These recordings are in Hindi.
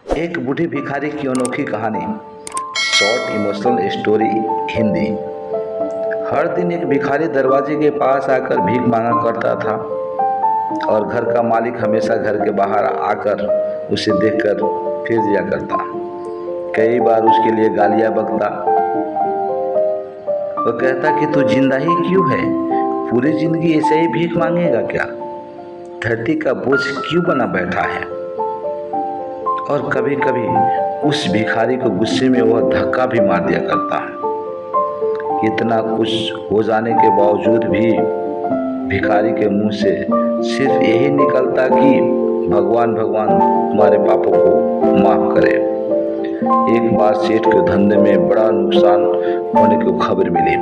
एक बूढ़ी भिखारी की अनोखी कहानी। Short emotional story Hindi. हर दिन एक भिखारी दरवाजे के पास आकर भीख मांगा करता था और घर का मालिक हमेशा घर के बाहर आकर उसे देखकर फिर जाया करता। कई बार उसके लिए गालियां बकता। वो कहता कि तू जिंदा ही क्यों है, पूरी जिंदगी ऐसे ही भीख मांगेगा क्या, धरती का बोझ क्यों बना बैठा है। और कभी कभी उस भिखारी को गुस्से में वह धक्का भी मार दिया करता। इतना कुछ हो जाने के बावजूद भी भिखारी के मुंह से सिर्फ यही निकलता कि भगवान भगवान तुम्हारे पापों को माफ करे। एक बार सेठ के धंधे में बड़ा नुकसान होने की खबर मिली।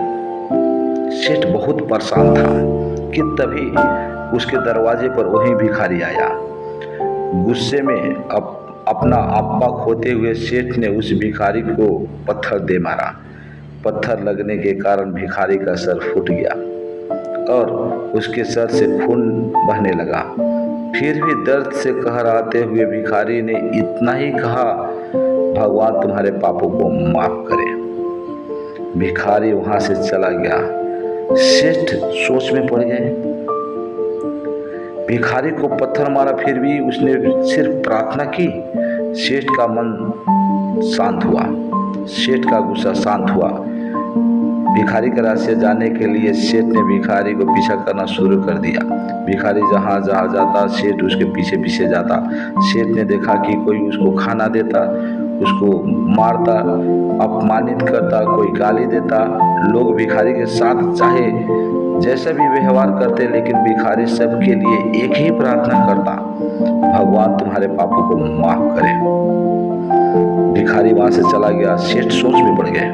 सेठ बहुत परेशान था कि तभी उसके दरवाजे पर वही भिखारी आया। गुस्से में अपना आपा खोते हुए सेठ ने उस भिखारी को पत्थर दे मारा। पत्थर लगने के कारण भिखारी का सर फूट गया और उसके सर से खून बहने लगा। फिर भी दर्द से कहराते हुए भिखारी ने इतना ही कहा, भगवान तुम्हारे पापों को माफ करे। भिखारी वहां से चला गया। सेठ सोच में पड़ गए। भिखारी को पत्थर मारा, फिर भी उसने सिर्फ प्रार्थना की। सेठ का मन शांत हुआ, सेठ का गुस्सा शांत हुआ। भिखारी का रहस्य जानने के लिए सेठ ने भिखारी को पीछा करना शुरू कर दिया। भिखारी जहाँ जहाँ जाता सेठ उसके पीछे पीछे जाता। सेठ ने देखा कि कोई उसको खाना देता, उसको मारता, अपमानित करता, कोई गाली देता। लोग भिखारी के साथ चाहे जैसा भी व्यवहार करते, लेकिन भिखारी सबके लिए एक ही प्रार्थना करता, भगवान तुम्हारे पापों को माफ करे। भिखारी वहां से चला गया। सेठ सोच में पड़ गए।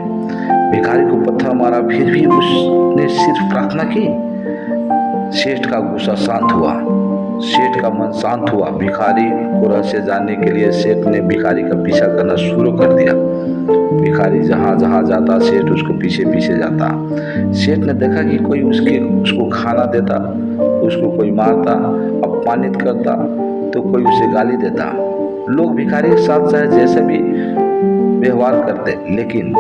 भिखारी को पत्थर मारा, फिर भी उसने सिर्फ प्रार्थना की। सेठ का गुस्सा शांत हुआ, सेठ का मन शांत हुआ। भिखारी को रहस्य जानने के लिए सेठ ने भिखारी का पीछा करना शुरू कर दिया। भिखारी जहाँ जहाँ जाता सेठ उसको पीछे पीछे जाता। सेठ ने देखा कि कोई उसको खाना देता, उसको कोई मारता, अपमानित करता, तो कोई उसे गाली देता। लोग भिखारी के साथ चाहे जैसे भी व्यवहार करते, लेकिन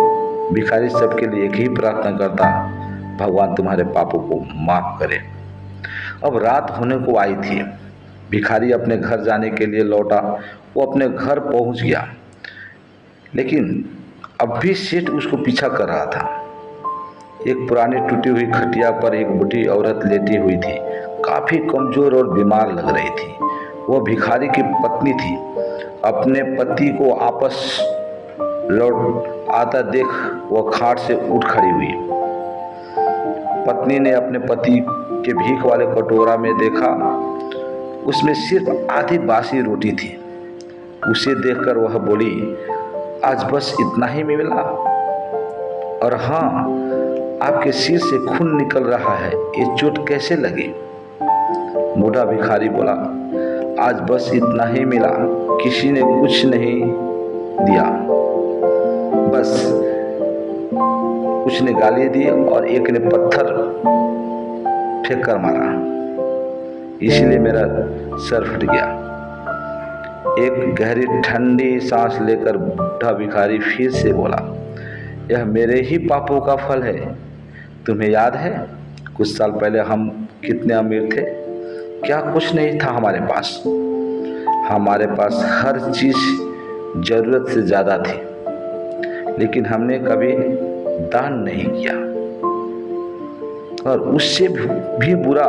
भिखारी सबके लिए एक ही प्रार्थना करता, भगवान तुम्हारे पापों को माफ करे। अब रात होने को आई थी। भिखारी अपने घर जाने के लिए लौटा। वो अपने घर पहुंच गया, लेकिन अब भी सेठ उसको पीछा कर रहा था। एक पुरानी टूटी हुई खटिया पर एक बूढ़ी औरत लेटी हुई थी, काफी कमजोर और बीमार लग रही थी। वह भिखारी की पत्नी थी। अपने पति को वापस लौट आता देख वह खाट से उठ खड़ी हुई। पत्नी ने अपने पति के भीख वाले कटोरा में देखा, उसमें सिर्फ आधी बासी रोटी थी। उसे देखकर वह बोली, आज बस इतना ही मिला? और हाँ, आपके सिर से खून निकल रहा है, ये चोट कैसे लगी? बूढ़ा भिखारी बोला, आज बस इतना ही मिला, किसी ने कुछ नहीं दिया, बस कुछ ने गाली दी और एक ने पत्थर फेंक कर मारा, इसलिए मेरा सर फट गया। एक गहरी ठंडी सांस लेकर बूढ़ा भिखारी फिर से बोला, यह मेरे ही पापों का फल है। तुम्हें याद है कुछ साल पहले हम कितने अमीर थे? क्या कुछ नहीं था हमारे पास। हमारे पास हर चीज जरूरत से ज्यादा थी, लेकिन हमने कभी दान नहीं किया। और उससे भी बुरा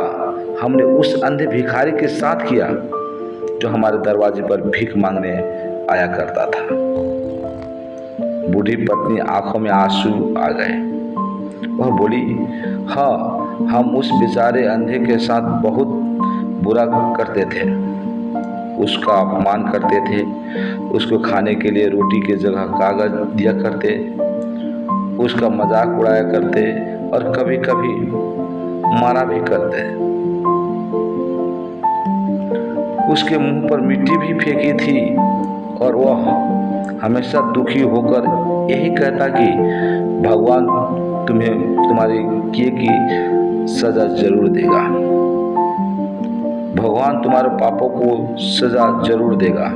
हमने उस अंधे भिखारी के साथ किया जो हमारे दरवाजे पर भीख मांगने आया करता था। बूढ़ी पत्नी आंखों में आंसू आ गए। वह बोली, हाँ, हम उस बेचारे अंधे के साथ बहुत बुरा करते थे, उसका अपमान करते थे, उसको खाने के लिए रोटी की जगह कागज दिया करते, उसका मजाक उड़ाया करते और कभी कभी मारा भी करते। उसके मुंह पर मिट्टी भी फेंकी थी और वह हमेशा दुखी होकर यही कहता कि भगवान तुम्हें तुम्हारे किए की सजा जरूर देगा, भगवान तुम्हारे पापों को सजा जरूर देगा।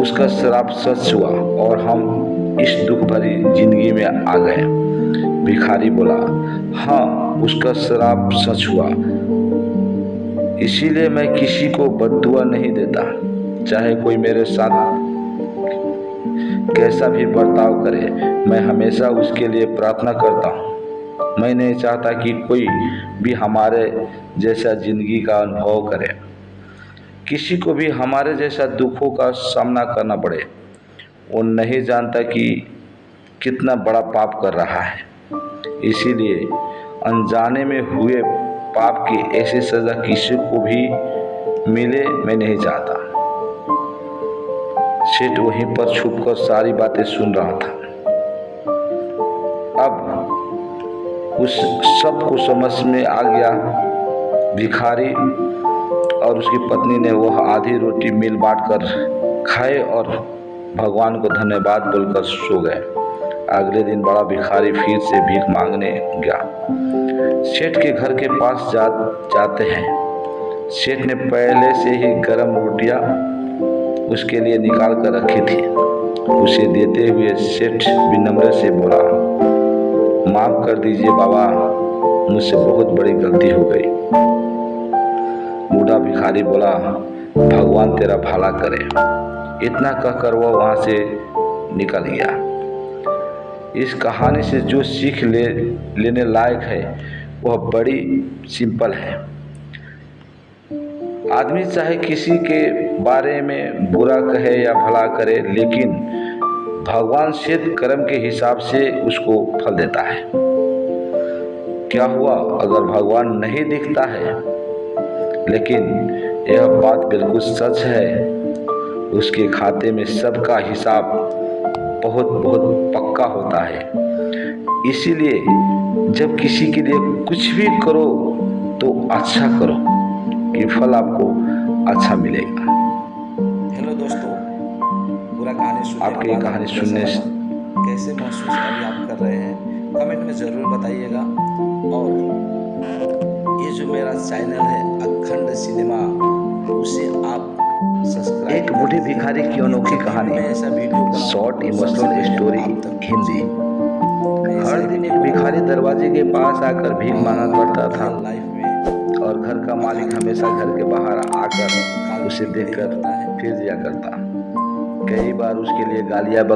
उसका श्राप सच हुआ और हम इस दुख भरी जिंदगी में आ गए। भिखारी बोला, हाँ, उसका श्राप सच हुआ, इसीलिए मैं किसी को बद्दुआ नहीं देता। चाहे कोई मेरे साथ कैसा भी बर्ताव करे, मैं हमेशा उसके लिए प्रार्थना करता हूँ। मैं नहीं चाहता कि कोई भी हमारे जैसा जिंदगी का अनुभव करे, किसी को भी हमारे जैसा दुखों का सामना करना पड़े। वो नहीं जानता कि कितना बड़ा पाप कर रहा है, इसीलिए अनजाने में हुए पाप की ऐसी सज़ा किसी को भी मिले मैं नहीं चाहता। सेठ वहीं पर छुपकर सारी बातें सुन रहा था। अब उस सब को समझ में आ गया। भिखारी और उसकी पत्नी ने वह आधी रोटी मिल बांट कर खाए और भगवान को धन्यवाद बोलकर सो गए। अगले दिन बड़ा भिखारी फिर से भीख मांगने गया। सेठ के घर के पास जाते हैं। सेठ ने पहले से ही गर्म रोटियां उसके लिए निकाल कर रखी थी। उसे देते हुए सेठ विनम्र से बोला, माफ कर दीजिए बाबा, मुझसे बहुत बड़ी गलती हो गई। बूढ़ा भिखारी बोला, भगवान तेरा भला करे। इतना कहकर वह वहां से निकल गया। इस कहानी से जो सीख लेने लायक है वह बड़ी सिंपल है। आदमी चाहे किसी के बारे में बुरा कहे या भला करे, लेकिन भगवान सिद्ध कर्म के हिसाब से उसको फल देता है। क्या हुआ अगर भगवान नहीं दिखता है, लेकिन यह बात बिल्कुल सच है, उसके खाते में सबका हिसाब बहुत बहुत पक्का होता है। इसीलिए जब किसी के लिए कुछ भी करो तो अच्छा करो कि फल आपको अच्छा मिलेगा। हेलो दोस्तों, पूरा कहानी सुनने आपकी ये कहानी सुनने से कैसे महसूस अभी आप कर रहे हैं कमेंट में ज़रूर बताइएगा। और ये जो मेरा चैनल है अखंड सिनेमा, उसे आप सब्सक्राइब। एक बूढ़े भिखारी की अनोखी कहानी, ऐसा video short emotional story Hindi. हर दिन एक भिखारी दरवाजे के पास आकर भीख मांगा करता था और घर का मालिक हमेशा घर के बाहर आकर उसे देखकर फिर दिया करता। कई बार उसके लिए गालियां